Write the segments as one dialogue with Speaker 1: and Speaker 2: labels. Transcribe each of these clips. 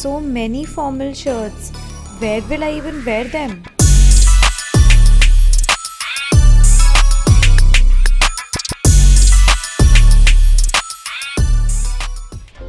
Speaker 1: so many formal shirts. Where will I even wear them?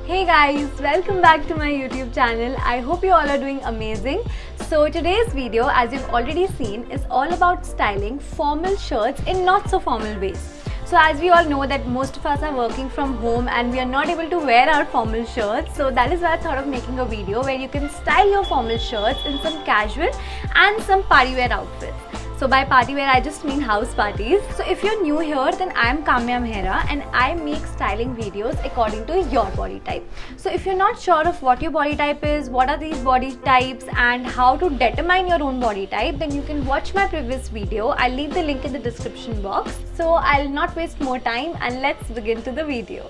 Speaker 2: Hey guys, welcome back to my YouTube channel. I hope you all are doing amazing. So today's video, as you've already seen, is all about styling formal shirts in not so formal ways. So as we all know that most of us are working from home and we are not able to wear our formal shirts. So that is why I thought of making a video where you can style your formal shirts in some casual and some party wear outfits. So by party wear, I just mean house parties. So if you're new here, then I am Kamya Mehra and I make styling videos according to your body type. So if you're not sure of what your body type is, what are these body types and how to determine your own body type, then you can watch my previous video. I'll leave the link in the description box. So I'll not waste more time and let's begin to the video.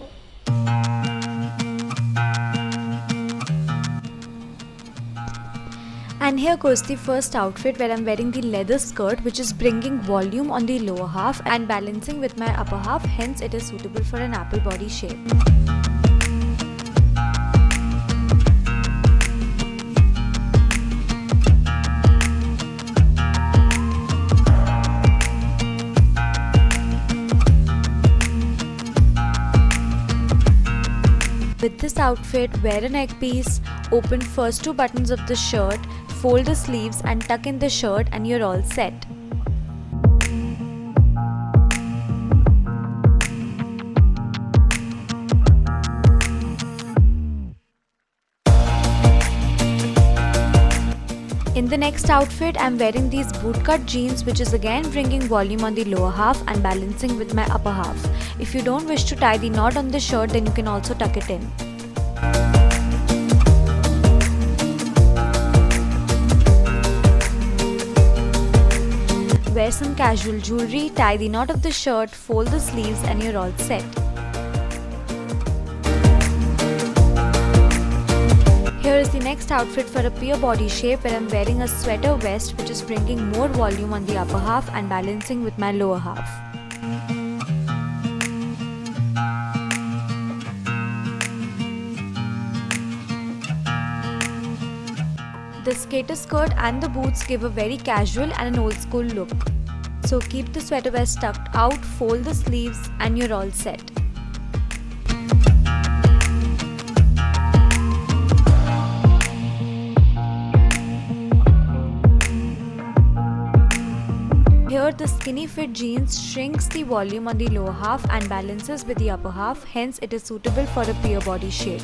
Speaker 1: And here goes the first outfit, where I'm wearing the leather skirt, which is bringing volume on the lower half and balancing with my upper half, hence it is suitable for an apple body shape. With this outfit, wear a neck piece, open first two buttons of the shirt, fold the sleeves and tuck in the shirt and you're all set. In the next outfit, I'm wearing these bootcut jeans, which is again bringing volume on the lower half and balancing with my upper half. If you don't wish to tie the knot on the shirt, then you can also tuck it in. Wear some casual jewelry, tie the knot of the shirt, fold the sleeves and you're all set. Here is the next outfit for a pure body shape, where I'm wearing a sweater vest which is bringing more volume on the upper half and balancing with my lower half. The skater skirt and the boots give a very casual and an old school look. So keep the sweater vest tucked out, fold the sleeves and you're all set. Here the skinny fit jeans shrinks the volume on the lower half and balances with the upper half, hence it is suitable for a pure body shape.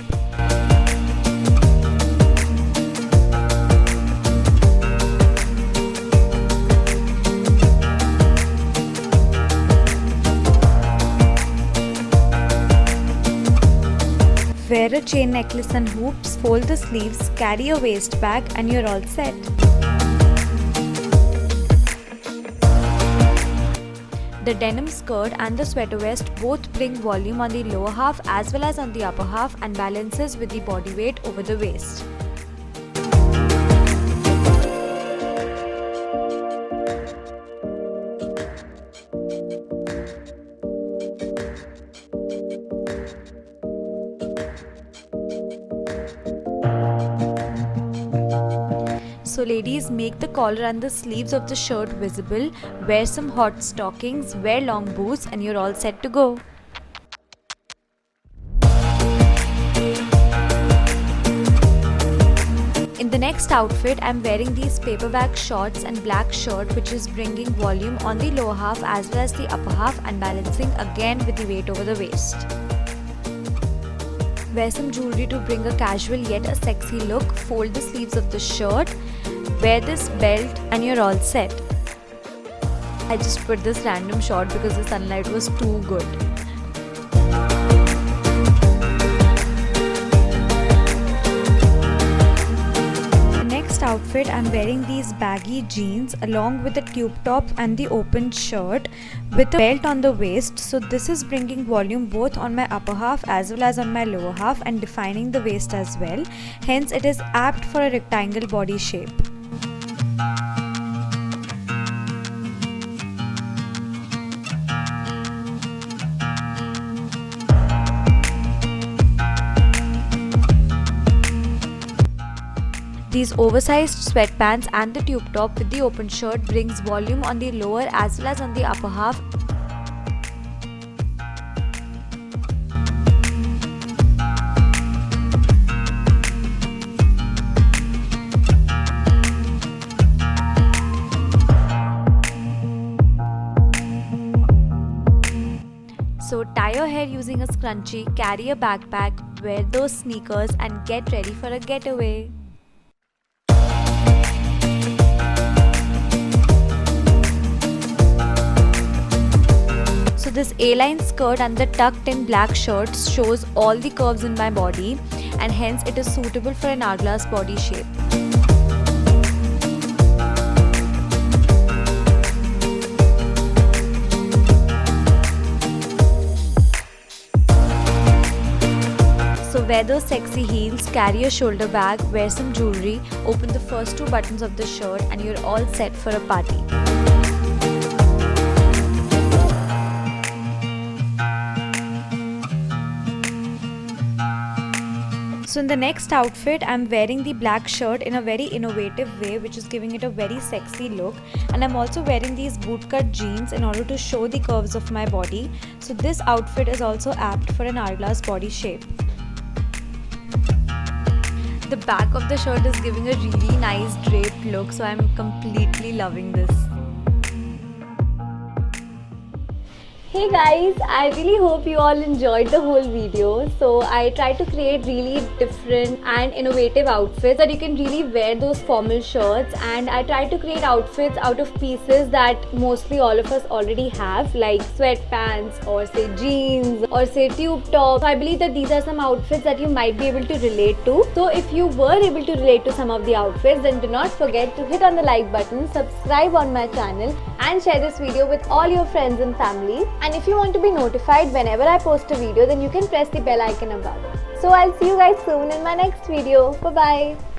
Speaker 1: Wear a chain necklace and hoops, fold the sleeves, carry a waist bag and you're all set. The denim skirt and the sweater vest both bring volume on the lower half as well as on the upper half and balances with the body weight over the waist. So ladies, make the collar and the sleeves of the shirt visible, wear some hot stockings, wear long boots and you're all set to go. In the next outfit, I'm wearing these paperback shorts and black shirt, which is bringing volume on the lower half as well as the upper half and balancing again with the weight over the waist. Wear some jewelry to bring a casual yet a sexy look, fold the sleeves of the shirt, wear this belt and you're all set. I just put this random shot because the sunlight was too good. Outfit, I'm wearing these baggy jeans along with the tube top and the open shirt with a belt on the waist. So this is bringing volume both on my upper half as well as on my lower half and defining the waist as well. Hence it is apt for a rectangle body shape. These oversized sweatpants and the tube top with the open shirt brings volume on the lower as well as on the upper half. So tie your hair using a scrunchie, carry a backpack, wear those sneakers and get ready for a getaway. So this A-line skirt and the tucked in black shirt shows all the curves in my body, and hence it is suitable for an hourglass body shape. So wear those sexy heels, carry a shoulder bag, wear some jewelry, open the first 2 buttons of the shirt and you're all set for a party. So in the next outfit, I'm wearing the black shirt in a very innovative way, which is giving it a very sexy look, and I'm also wearing these bootcut jeans in order to show the curves of my body. So this outfit is also apt for an hourglass body shape. The back of the shirt is giving a really nice draped look, so I'm completely loving this.
Speaker 2: Hey guys, I really hope you all enjoyed the whole video. So I tried to create really different and innovative outfits that you can really wear those formal shirts, and I tried to create outfits out of pieces that mostly all of us already have, like sweatpants or say jeans or say tube tops. So I believe that these are some outfits that you might be able to relate to. So if you were able to relate to some of the outfits, then do not forget to hit on the like button, subscribe on my channel and share this video with all your friends and family. And if you want to be notified whenever I post a video, then you can press the bell icon above. So I'll see you guys soon in my next video. Bye bye.